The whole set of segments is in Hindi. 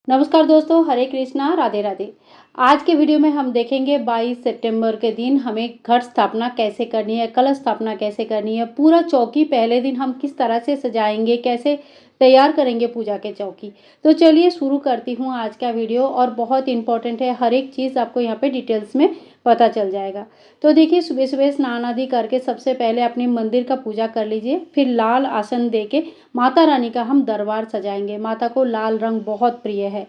नमस्कार दोस्तों, हरे कृष्णा, राधे राधे। आज के वीडियो में हम देखेंगे 22 सितंबर के दिन हमें घट स्थापना कैसे करनी है, कलश स्थापना कैसे करनी है, पूरा चौकी पहले दिन हम किस तरह से सजाएंगे, कैसे तैयार करेंगे पूजा के चौकी। तो चलिए शुरू करती हूँ आज का वीडियो। और बहुत इंपॉर्टेंट है, हर एक चीज़ आपको यहाँ पे डिटेल्स में पता चल जाएगा। तो देखिए, सुबह सुबह स्नान आदि करके सबसे पहले अपने मंदिर का पूजा कर लीजिए। फिर लाल आसन दे के माता रानी का हम दरबार सजाएंगे। माता को लाल रंग बहुत प्रिय है।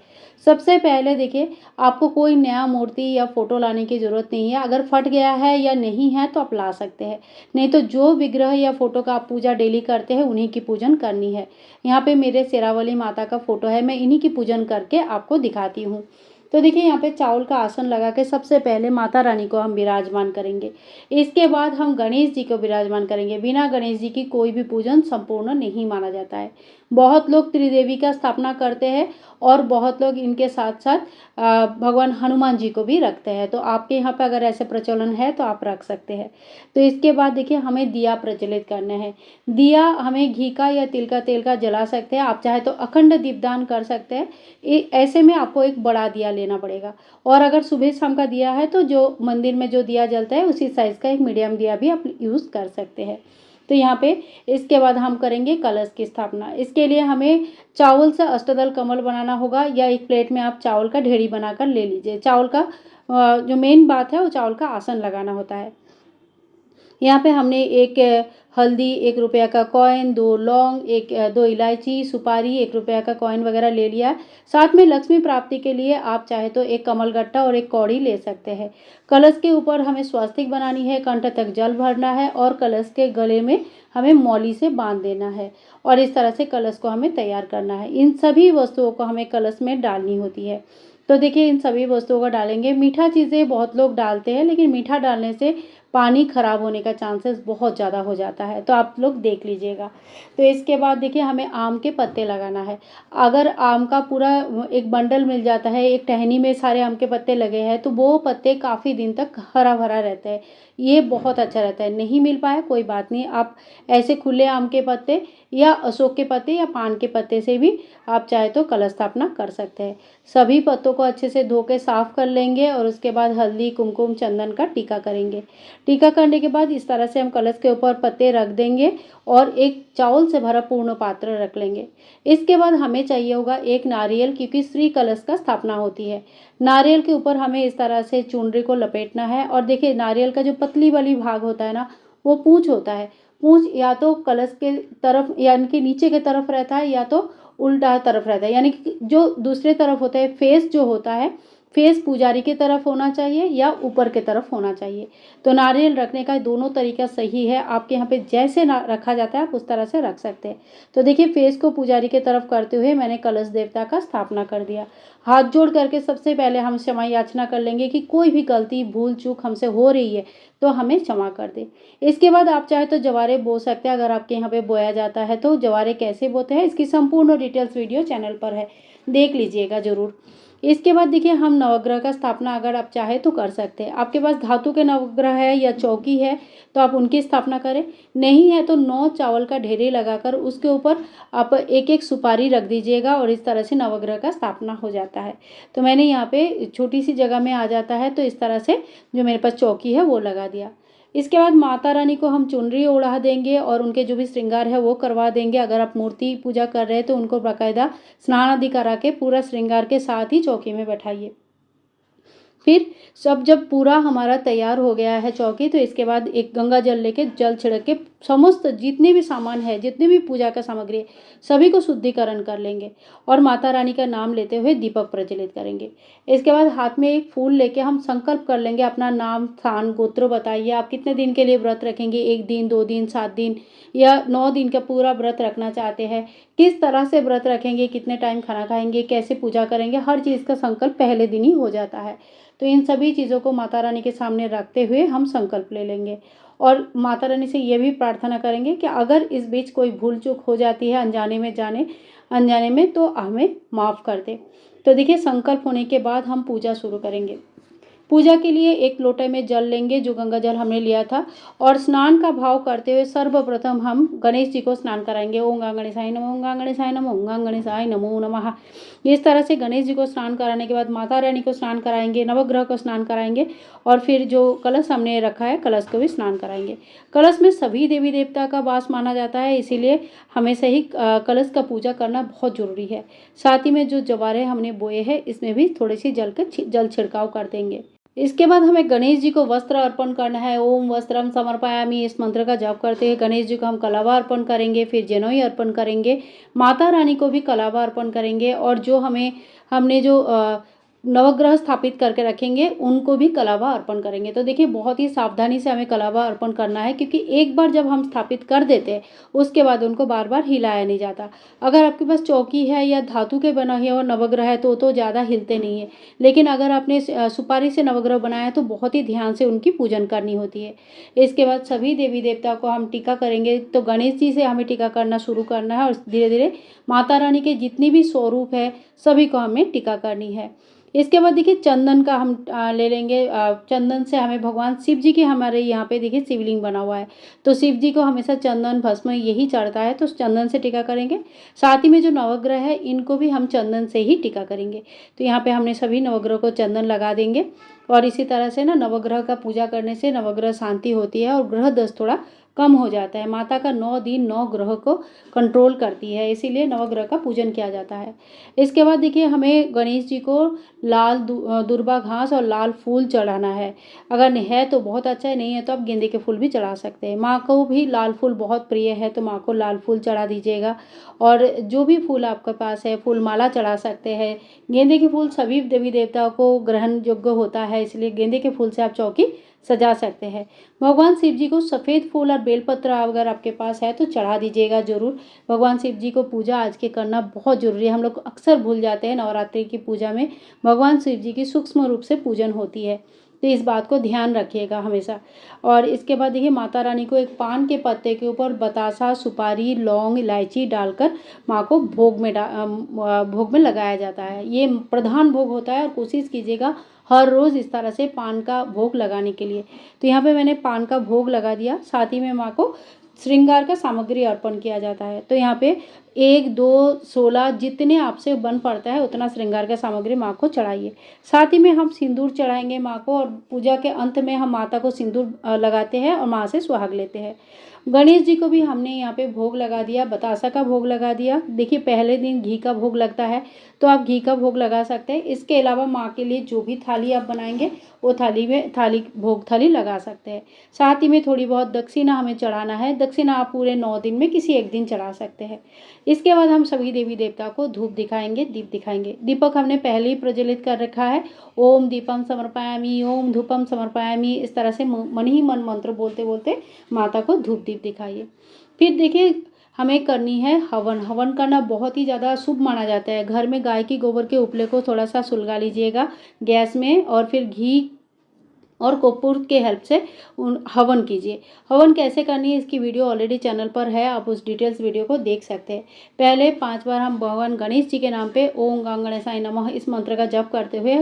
सबसे पहले देखिए, आपको कोई नया मूर्ति या फोटो लाने की ज़रूरत नहीं है। अगर फट गया है या नहीं है तो आप ला सकते हैं, नहीं तो जो विग्रह या फोटो का आप पूजा डेली करते हैं उन्हीं की पूजन करनी है। यहाँ पे मेरे शेरावाली माता का फोटो है, मैं इन्हीं की पूजन करके आपको दिखाती हूँ। तो देखिए, यहाँ पे चावल का आसन लगा के सबसे पहले माता रानी को हम विराजमान करेंगे। इसके बाद हम गणेश जी को विराजमान करेंगे। बिना गणेश जी की कोई भी पूजन संपूर्ण नहीं माना जाता है। बहुत लोग त्रिदेवी का स्थापना करते हैं और बहुत लोग इनके साथ साथ भगवान हनुमान जी को भी रखते हैं। तो आपके यहाँ पे अगर ऐसे प्रचलन है तो आप रख सकते हैं। तो इसके बाद देखिए, हमें दिया प्रज्वलित करना है। दिया हमें घी का या तिल का तेल का जला सकते हैं। आप चाहे तो अखंड दीपदान कर सकते हैं। ऐसे में आपको एक बड़ा दिया लेना पड़ेगा। और अगर सुबह शाम का दिया है तो जो मंदिर में जो दिया जलता है उसी साइज़ का एक मीडियम दिया भी आप यूज़ कर सकते हैं। तो यहाँ पे इसके बाद हम करेंगे कलश की स्थापना। इसके लिए हमें चावल से अष्टदल कमल बनाना होगा, या एक प्लेट में आप चावल का ढेरी बनाकर ले लीजिए। चावल का जो मेन बात है वो चावल का आसन लगाना होता है। यहाँ पे हमने एक हल्दी, 1 रुपया का कॉइन, 2 लौंग, 2 इलायची, सुपारी, 1 रुपया का कॉइन वगैरह ले लिया। साथ में लक्ष्मी प्राप्ति के लिए आप चाहे तो एक कमलगट्टा और एक कौड़ी ले सकते हैं। कलश के ऊपर हमें स्वास्तिक बनानी है, कंठ तक जल भरना है और कलश के गले में हमें मौली से बांध देना है। और इस तरह से कलश को हमें तैयार करना है। इन सभी वस्तुओं को हमें कलश में डालनी होती है। तो देखिए, इन सभी वस्तुओं को डालेंगे। मीठा चीज़ें बहुत लोग डालते हैं, लेकिन मीठा डालने से पानी खराब होने का चांसेस बहुत ज़्यादा हो जाता है, तो आप लोग देख लीजिएगा। तो इसके बाद देखिए, हमें आम के पत्ते लगाना है। अगर आम का पूरा एक बंडल मिल जाता है, एक टहनी में सारे आम के पत्ते लगे हैं, तो वो पत्ते काफ़ी दिन तक हरा भरा रहता है। ये बहुत अच्छा रहता है। नहीं मिल पाया कोई बात नहीं, आप ऐसे खुले आम के पत्ते या अशोक के पत्ते या पान के पत्ते से भी आप चाहे तो कलश स्थापना कर सकते हैं। सभी पत्तों को अच्छे से धो के साफ कर लेंगे और उसके बाद हल्दी, कुमकुम, चंदन का टीका करेंगे। टीका करने के बाद इस तरह से हम कलश के ऊपर पत्ते रख देंगे और एक चावल से भरा पूर्ण पात्र रख लेंगे। इसके बाद हमें चाहिए होगा एक नारियल, क्योंकि श्री कलश का स्थापना होती है। नारियल के ऊपर हमें इस तरह से चुनरी को लपेटना है। और देखिए, नारियल का जो पतली वाली भाग होता है ना, वो पूंछ होता है। पूंछ या तो कलश के तरफ यानी कि नीचे की तरफ रहता है, या तो उल्टा तरफ रहता है। यानी कि जो दूसरे तरफ होता है, फेस जो होता है, फेस पुजारी की तरफ होना चाहिए या ऊपर की तरफ होना चाहिए। तो नारियल रखने का दोनों तरीका सही है। आपके यहाँ पे जैसे ना रखा जाता है आप उस तरह से रख सकते हैं। तो देखिए, फेस को पुजारी की तरफ करते हुए मैंने कलश देवता का स्थापना कर दिया। हाथ जोड़ करके सबसे पहले हम क्षमा याचना कर लेंगे कि कोई भी गलती, भूल चूक हमसे हो रही है तो हमें क्षमा कर दे। इसके बाद आप चाहे तो जवारे बो सकते हैं। अगर आपके यहाँ पे बोया जाता है तो जवारे कैसे बोते हैं इसकी संपूर्ण डिटेल्स वीडियो चैनल पर है, देख लीजिएगा ज़रूर। इसके बाद देखिए, हम नवग्रह का स्थापना अगर आप चाहे तो कर सकते हैं। आपके पास धातु के नवग्रह है या चौकी है तो आप उनकी स्थापना करें। नहीं है तो 9 चावल का ढेरी लगाकर उसके ऊपर आप एक एक सुपारी रख दीजिएगा और इस तरह से नवग्रह का स्थापना हो जाता है। तो मैंने यहाँ पे छोटी सी जगह में आ जाता है, तो इस तरह से जो मेरे पास चौकी है वो लगा दिया। इसके बाद माता रानी को हम चुनरी ओढ़ा देंगे और उनके जो भी श्रृंगार है वो करवा देंगे। अगर आप मूर्ति पूजा कर रहे हैं तो उनको बाकायदा स्नान आदि करा के पूरा श्रृंगार के साथ ही चौकी में बैठाइए। फिर सब जब पूरा हमारा तैयार हो गया है चौकी, तो इसके बाद एक गंगा जल लेके जल छिड़क के समस्त जितने भी सामान है, जितने भी पूजा का सामग्री है, सभी को शुद्धिकरण कर लेंगे और माता रानी का नाम लेते हुए दीपक प्रज्वलित करेंगे। इसके बाद हाथ में एक फूल लेके हम संकल्प कर लेंगे। अपना नाम, स्थान, गोत्र बताइए। आप कितने दिन के लिए व्रत रखेंगे, 1 दिन, 2 दिन, 7 दिन या 9 दिन का पूरा व्रत रखना चाहते हैं, किस तरह से व्रत रखेंगे, कितने टाइम खाना खाएंगे, कैसे पूजा करेंगे, हर चीज़ का संकल्प पहले दिन ही हो जाता है। तो इन सभी चीज़ों को माता रानी के सामने रखते हुए हम संकल्प ले लेंगे और माता रानी से ये भी प्रार्थना करेंगे कि अगर इस बीच कोई भूल चूक हो जाती है अनजाने में तो हमें माफ़ कर दे। तो देखिए, संकल्प होने के बाद हम पूजा शुरू करेंगे। पूजा के लिए एक लोटे में जल लेंगे, जो गंगा जल हमने लिया था, और स्नान का भाव करते हुए सर्वप्रथम हम गणेश जी को स्नान कराएंगे। ओम गंगा गणेशाय नमः, ओम गंगा गणेशाय नमः, ओम गंगा गणेशाय नमो नमः। इस तरह से गणेश जी को स्नान कराने के बाद माता रानी को स्नान कराएंगे, नवग्रह को स्नान कराएंगे, और फिर जो कलश हमने रखा है कलश को भी स्नान कराएंगे। कलश में सभी देवी देवता का वास माना जाता है, इसीलिए हमेशा ही कलश का पूजा करना बहुत जरूरी है। साथ ही में जो जवारे हमने बोए हैं इसमें भी थोड़ी सी जल छिड़काव कर देंगे। इसके बाद हमें गणेश जी को वस्त्र अर्पण करना है। ओम वस्त्रम समर्पयामि, इस मंत्र का जाप करते हुए गणेश जी को हम कलावा अर्पण करेंगे, फिर जनेऊ अर्पण करेंगे, माता रानी को भी कलावा अर्पण करेंगे, और जो हमने जो नवग्रह स्थापित करके रखेंगे उनको भी कलावा अर्पण करेंगे। तो देखिए बहुत ही सावधानी से हमें कलावा अर्पण करना है, क्योंकि एक बार जब हम स्थापित कर देते हैं उसके बाद उनको बार बार हिलाया नहीं जाता। अगर आपके पास चौकी है या धातु के बना हुआ नवग्रह है तो ज़्यादा हिलते नहीं है, लेकिन अगर आपने सुपारी से नवग्रह बनाया है तो बहुत ही ध्यान से उनकी पूजन करनी होती है। इसके बाद सभी देवी देवता को हम टीका करेंगे। तो गणेश जी से हमें टीका करना शुरू करना है, और धीरे धीरे माता रानी के जितनी भी स्वरूप है सभी को हमें टीका करनी है। इसके बाद देखिए चंदन का हम ले लेंगे। चंदन से हमें भगवान शिव जी की, हमारे यहाँ पे देखिए शिवलिंग बना हुआ है, तो शिव जी को हमेशा चंदन भस्म यही चढ़ता है, तो चंदन से टीका करेंगे। साथ ही में जो नवग्रह है इनको भी हम चंदन से ही टीका करेंगे। तो यहाँ पे हमने सभी नवग्रह को चंदन लगा देंगे, और इसी तरह से ना नवग्रह का पूजा करने से नवग्रह शांति होती है और ग्रह दोष थोड़ा कम हो जाता है। माता का 9 दिन 9 ग्रह को कंट्रोल करती है, इसीलिए नवग्रह का पूजन किया जाता है। इसके बाद देखिए हमें गणेश जी को लाल दुर्वा घास और लाल फूल चढ़ाना है। अगर है तो बहुत अच्छा है, नहीं है तो आप गेंदे के फूल भी चढ़ा सकते हैं। माँ को भी लाल फूल बहुत प्रिय है, तो माँ को लाल फूल चढ़ा दीजिएगा, और जो भी फूल आपके पास है फूल माला चढ़ा सकते हैं। गेंदे के फूल सभी देवी देवताओं को ग्रहण योग्य होता है, इसलिए गेंदे के फूल से आप चौकी सजा सकते हैं। भगवान शिव जी को सफ़ेद फूल और बेलपत्र अगर आपके पास है तो चढ़ा दीजिएगा ज़रूर। भगवान शिव जी को पूजा आज के करना बहुत ज़रूरी है। हम लोग अक्सर भूल जाते हैं, नवरात्रि की पूजा में भगवान शिव जी की सूक्ष्म रूप से पूजन होती है, तो इस बात को ध्यान रखिएगा हमेशा। और इसके बाद देखिए माता रानी को एक पान के पत्ते के ऊपर बतासा, सुपारी, लौंग, इलायची डालकर माँ को भोग में लगाया जाता है। ये प्रधान भोग होता है, और कोशिश कीजिएगा हर रोज़ इस तरह से पान का भोग लगाने के लिए। तो यहाँ पे मैंने पान का भोग लगा दिया। साथ ही में माँ को श्रृंगार का सामग्री अर्पण किया जाता है। तो यहाँ पे 1, 2, 16 जितने आपसे बन पड़ता है उतना श्रृंगार का सामग्री माँ को चढ़ाइए। साथ ही में हम सिंदूर चढ़ाएंगे माँ को, और पूजा के अंत में हम माता को सिंदूर लगाते हैं और माँ से सुहाग लेते हैं। गणेश जी को भी हमने यहाँ पे भोग लगा दिया, बतासा का भोग लगा दिया। देखिए पहले दिन घी का भोग लगता है, तो आप घी का भोग लगा सकते हैं। इसके अलावा माँ के लिए जो भी थाली आप बनाएंगे वो भोग थाली लगा सकते हैं। साथ ही में थोड़ी बहुत दक्षिणा हमें चढ़ाना है। दक्षिणा आप पूरे 9 दिन में किसी एक दिन चढ़ा सकते हैं। इसके बाद हम सभी देवी देवता को धूप दिखाएंगे, दीप दिखाएंगे। दीपक हमने पहले ही प्रज्वलित कर रखा है। ओम दीपम समर्पयामि, ओम धूपम समर्पयामि, इस तरह से मन ही मन मंत्र बोलते बोलते माता को धूप दीप दिखाइए। फिर देखिए हमें करनी है हवन। हवन करना बहुत ही ज़्यादा शुभ माना जाता है। घर में गाय की गोबर के उपले को थोड़ा सा सुलगा लीजिएगा गैस में, और फिर घी और कपूर के हेल्प से हवन कीजिए। हवन कैसे करनी है इसकी वीडियो ऑलरेडी चैनल पर है, आप उस डिटेल्स वीडियो को देख सकते हैं। पहले 5 बार हम भगवान गणेश जी के नाम पे ओम गंगा गणेशाय नमः इस मंत्र का जप करते हुए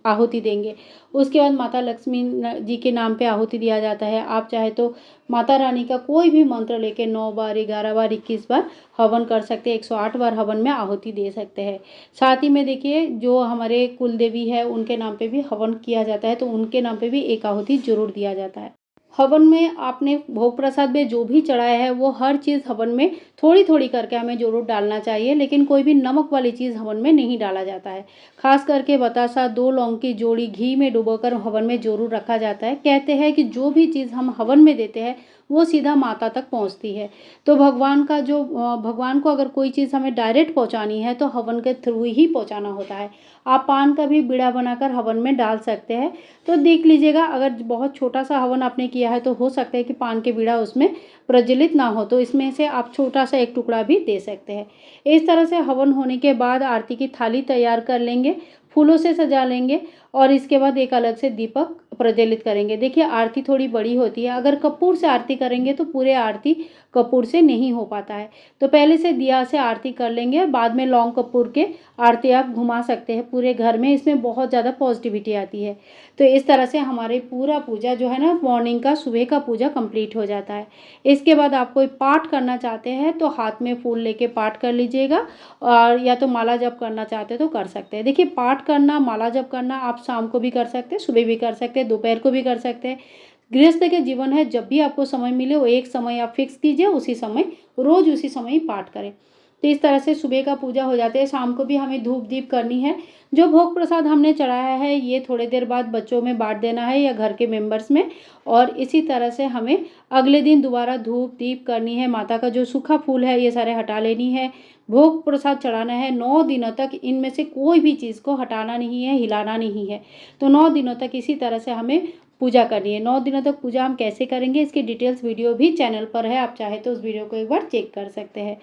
आहुति देंगे। उसके बाद माता लक्ष्मी जी के नाम पे आहुति दिया जाता है। आप चाहे तो माता रानी का कोई भी मंत्र लेके 9 बार, 11 बार, 21 बार हवन कर सकते हैं। 108 बार हवन में आहुति दे सकते हैं। साथ ही में देखिए जो हमारे कुल देवी है उनके नाम पे भी हवन किया जाता है, तो उनके नाम पे भी एक आहुति जरूर दिया जाता है। हवन में आपने भोग प्रसाद में जो भी चढ़ाया है वो हर चीज़ हवन में थोड़ी थोड़ी करके हमें जरूर डालना चाहिए, लेकिन कोई भी नमक वाली चीज़ हवन में नहीं डाला जाता है। खास करके बतासा 2 लौंग की जोड़ी घी में डुबोकर हवन में जरूर रखा जाता है। कहते हैं कि जो भी चीज़ हम हवन में देते हैं वो सीधा माता तक पहुंचती है। तो भगवान को अगर कोई चीज़ हमें डायरेक्ट पहुंचानी है तो हवन के थ्रू ही पहुंचाना होता है। आप पान का भी बीड़ा बनाकर हवन में डाल सकते हैं। तो देख लीजिएगा, अगर बहुत छोटा सा हवन आपने किया है तो हो सकता है कि पान के बीड़ा उसमें प्रज्वलित ना हो, तो इसमें से आप छोटा सा एक टुकड़ा भी दे सकते हैं। इस तरह से हवन होने के बाद आरती की थाली तैयार कर लेंगे, फूलों से सजा लेंगे, और इसके बाद एक अलग से दीपक प्रज्वलित करेंगे। देखिए आरती थोड़ी बड़ी होती है, अगर कपूर से आरती करेंगे तो पूरे आरती कपूर से नहीं हो पाता है। तो पहले से दिया से आरती कर लेंगे, बाद में लौंग कपूर के आरती आप घुमा सकते हैं पूरे घर में, इसमें बहुत ज़्यादा पॉजिटिविटी आती है। तो इस तरह से हमारी पूरा पूजा जो है ना, मॉर्निंग का सुबह का पूजा कंप्लीट हो जाता है। इसके बाद आप कोई पाठ करना चाहते हैं तो हाथ में फूल लेके पाठ कर लीजिएगा, और या तो माला जप करना चाहते हैं तो कर सकते हैं। देखिए पाठ करना, माला जप करना आप शाम को भी कर सकते हैं, सुबह भी कर सकते हैं, दोपहर को भी कर सकते हैं। गृहस्थ के जीवन है, जब भी आपको समय मिले वो एक समय आप फिक्स कीजिए, उसी समय रोज उसी समय ही पाठ करें। तो इस तरह से सुबह का पूजा हो जाता है। शाम को भी हमें धूप दीप करनी है। जो भोग प्रसाद हमने चढ़ाया है ये थोड़ी देर बाद बच्चों में बांट देना है या घर के मेंबर्स में, और इसी तरह से हमें अगले दिन दोबारा धूप दीप करनी है। माता का जो सूखा फूल है ये सारे हटा लेनी है, भोग प्रसाद चढ़ाना है। 9 दिनों तक इनमें से कोई भी चीज़ को हटाना नहीं है, हिलाना नहीं है। तो 9 दिनों तक इसी तरह से हमें पूजा करनी है। 9 दिनों तक पूजा हम कैसे करेंगे इसकी डिटेल्स वीडियो भी चैनल पर है, आप चाहे तो उस वीडियो को एक बार चेक कर सकते हैं।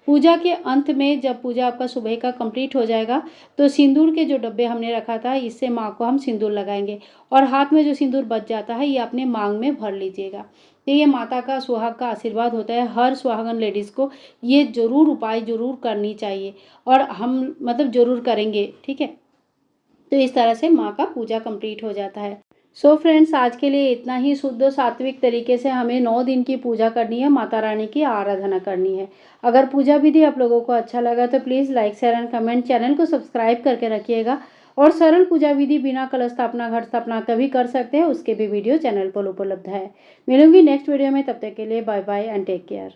पूजा के अंत में जब पूजा आपका सुबह का कंप्लीट हो जाएगा तो सिंदूर के जो डब्बे हमने रखा था इससे माँ को हम सिंदूर लगाएंगे, और हाथ में जो सिंदूर बच जाता है ये अपने मांग में भर लीजिएगा। तो ये माता का सुहाग का आशीर्वाद होता है। हर सुहागन लेडीज़ को ये जरूर उपाय जरूर करनी चाहिए, और हम मतलब जरूर करेंगे, ठीक है। तो इस तरह से माँ का पूजा कंप्लीट हो जाता है। सो फ्रेंड्स, आज के लिए इतना ही। शुद्ध सात्विक तरीके से हमें 9 दिन की पूजा करनी है, माता रानी की आराधना करनी है। अगर पूजा विधि आप लोगों को अच्छा लगा तो please like share and comment, channel को सब्सक्राइब करके रखिएगा। और सरल पूजा विधि बिना कलश स्थापना घट स्थापना कभी कर सकते हैं, उसके भी वीडियो चैनल पर उपलब्ध है। मिलूंगी नेक्स्ट वीडियो में, तब तक के लिए bye bye and take care.